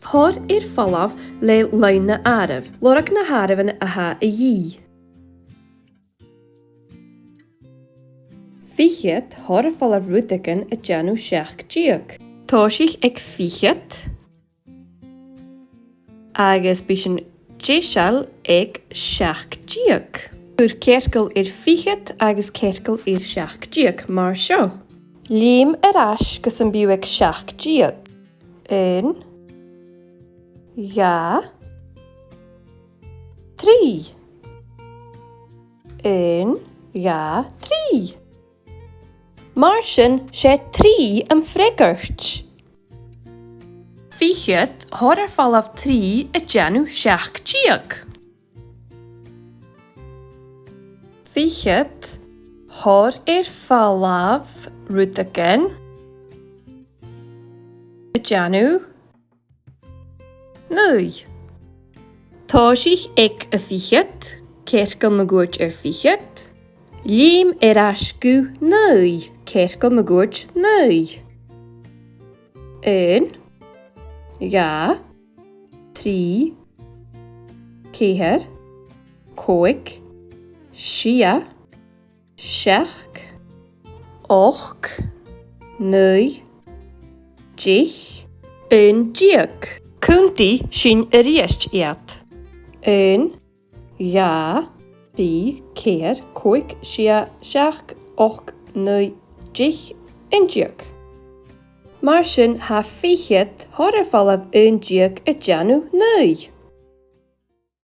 Thor fallaf le leine araf, lorach na harafan aha a yi. Fichet thor fallaf rutaken a janu sheach giach. Toshich ag fichet, agus bishan jeshal ag sheach giach. Ur kerkel fichet agus kerkel sheach giach, mar seo. Lim ash gus an biw ag sheach giach. Ja, 3. Ja, 3. Marsin sé 3 am fregurt. Fichet thor fallaf 3 a janu sheach giach. Fichet thor fallaf rutaken a janu nui. Toshich ag a fichet, kerkel magurt fichet. Lim asgu nui, kerkel magurt nui. Ja, 3, keher, koik, shia, sheach, och, nui, jich, giach. Kunti sin riest iat. Ja, 3, keer, koik, shia, sheach, och, nui, jich, giach. Marsin ha fichet thor fallaf giach a janu nui.